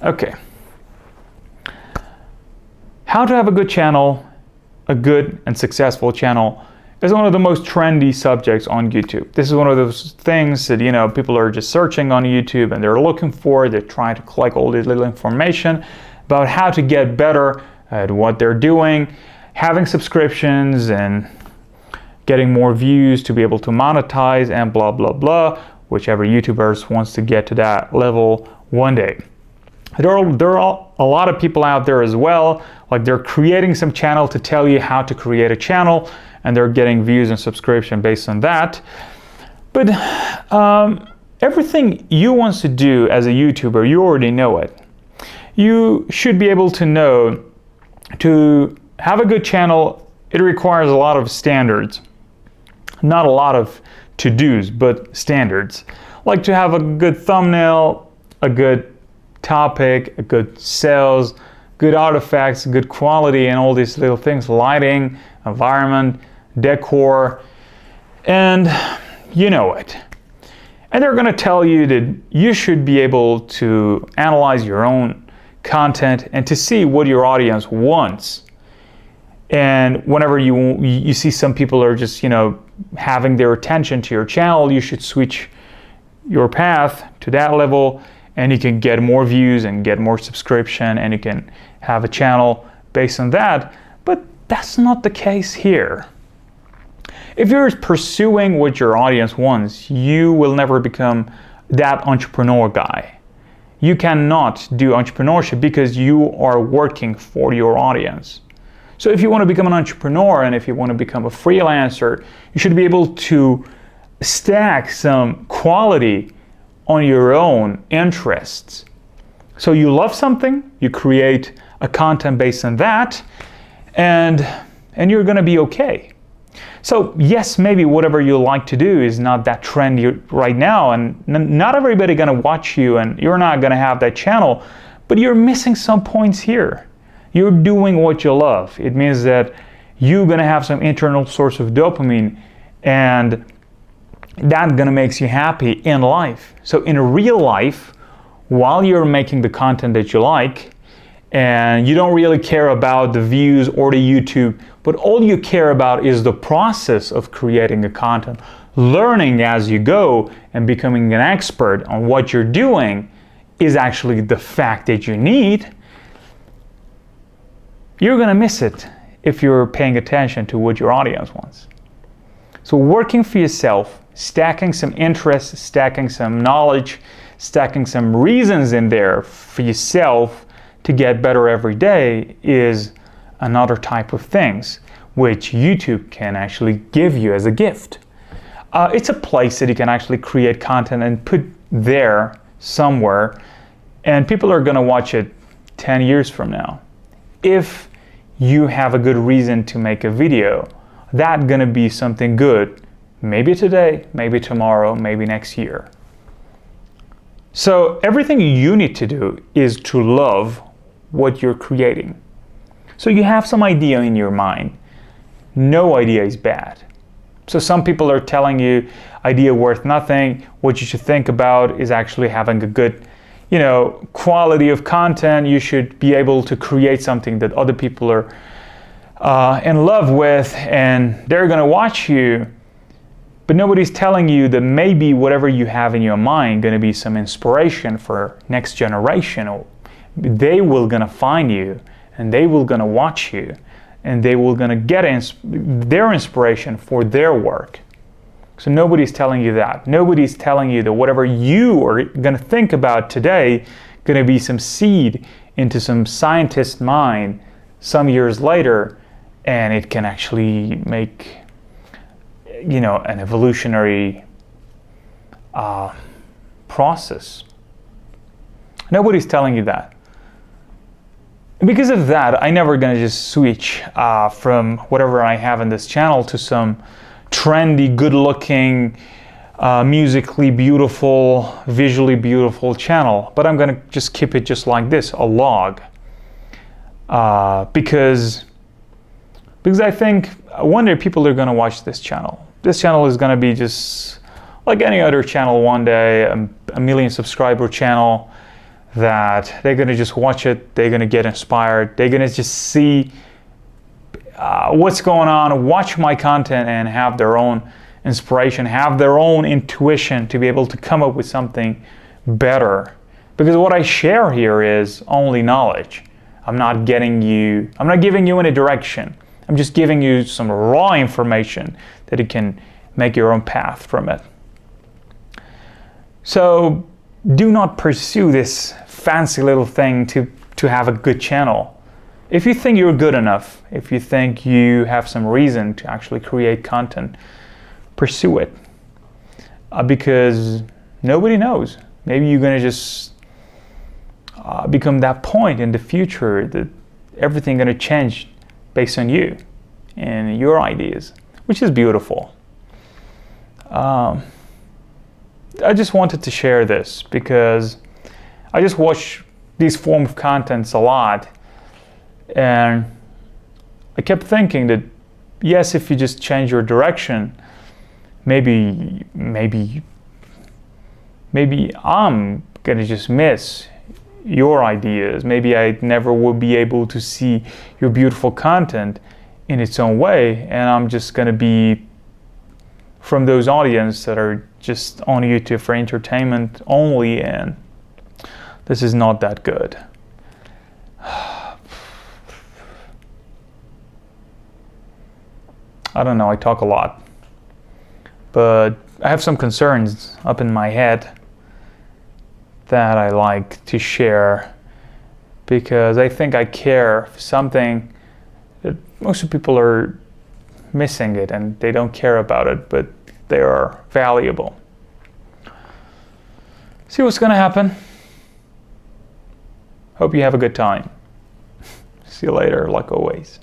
Okay. How to have a good channel, a good and successful channel, is one of the most trendy subjects on YouTube. This is one of those things that, people are just searching on YouTube and they're looking for. They're trying to collect all this little information about how to get better at what they're doing, having subscriptions and getting more views to be able to monetize and blah, blah, blah, whichever YouTubers wants to get to that level one day. There are a lot of people out there as well, like they're creating some channel to tell you how to create a channel, and they're getting views and subscription based on that. But everything you want to do as a YouTuber, you already know it. You should be able to know to have a good channel, it requires a lot of standards. Not a lot of to-dos, but standards. Like to have a good thumbnail, a good topic, a good sales, good artifacts, good quality, and all these little things, lighting, environment, decor, and you know it. And they're going to tell you that you should be able to analyze your own content and to see what your audience wants. And whenever you see some people are just, having their attention to your channel, you should switch your path to that level, and you can get more views and get more subscription, and you can have a channel based on that. But that's not the case here. If you're pursuing what your audience wants, you will never become that entrepreneur guy. You cannot do entrepreneurship because you are working for your audience. So if you want to become an entrepreneur and if you want to become a freelancer, you should be able to stack some quality on your own interests. So you love something, you create a content based on that, and you're going to be okay. So yes, maybe whatever you like to do is not that trendy right now, and not everybody going to watch you, and you're not going to have that channel, but you're missing some points here. You're doing what you love. It means that you're going to have some internal source of dopamine, and that's going to make you happy in life. So in real life, while you're making the content that you like, and you don't really care about the views or the YouTube, but all you care about is the process of creating the content, learning as you go and becoming an expert on what you're doing is actually the fact that you need. You're going to miss it if you're paying attention to what your audience wants. So working for yourself, stacking some interests, stacking some knowledge, stacking some reasons in there for yourself to get better every day is another type of things which YouTube can actually give you as a gift. It's a place that you can actually create content and put there somewhere, and people are going to watch it 10 years from now. If you have a good reason to make a video, that's going to be something good. Maybe today, maybe tomorrow, maybe next year. So everything you need to do is to love what you're creating. So you have some idea in your mind. No idea is bad. So some people are telling you idea worth nothing. What you should think about is actually having a good, quality of content. You should be able to create something that other people are in love with, and they're going to watch you. But nobody's telling you that maybe whatever you have in your mind going to be some inspiration for next generation. Or they will going to find you, and they will going to watch you, and they will going to get their inspiration for their work. So nobody's telling you that. Nobody's telling you that whatever you are going to think about today going to be some seed into some scientist's mind some years later, and it can actually make an evolutionary process. Nobody's telling you that. Because of that, I'm never going to just switch from whatever I have in this channel to some trendy, good-looking, musically beautiful, visually beautiful channel. But I'm going to just keep it just like this, a log. Because I think one day people are going to watch this channel. This channel is going to be just like any other channel one day, a million subscriber channel that they're going to just watch it, they're going to get inspired, they're going to just see what's going on, watch my content and have their own inspiration, have their own intuition to be able to come up with something better. Because what I share here is only knowledge. I'm not giving you any direction. I'm just giving you some raw information that you can make your own path from it. So do not pursue this fancy little thing to have a good channel. If you think you're good enough, if you think you have some reason to actually create content, pursue it. Because nobody knows. Maybe you're going to just become that point in the future that everything's going to change based on you and your ideas, which is beautiful. I just wanted to share this because I just watch these form of contents a lot, and I kept thinking that yes, if you just change your direction, maybe I'm gonna just miss your ideas. Maybe I never will be able to see your beautiful content in its own way, and I'm just gonna be from those audience that are just on YouTube for entertainment only, and this is not that good. I don't know, I talk a lot, but I have some concerns up in my head that I like to share because I think I care for something that most of people are missing it and they don't care about it, but they are valuable. See what's gonna happen. Hope you have a good time. See you later, like always.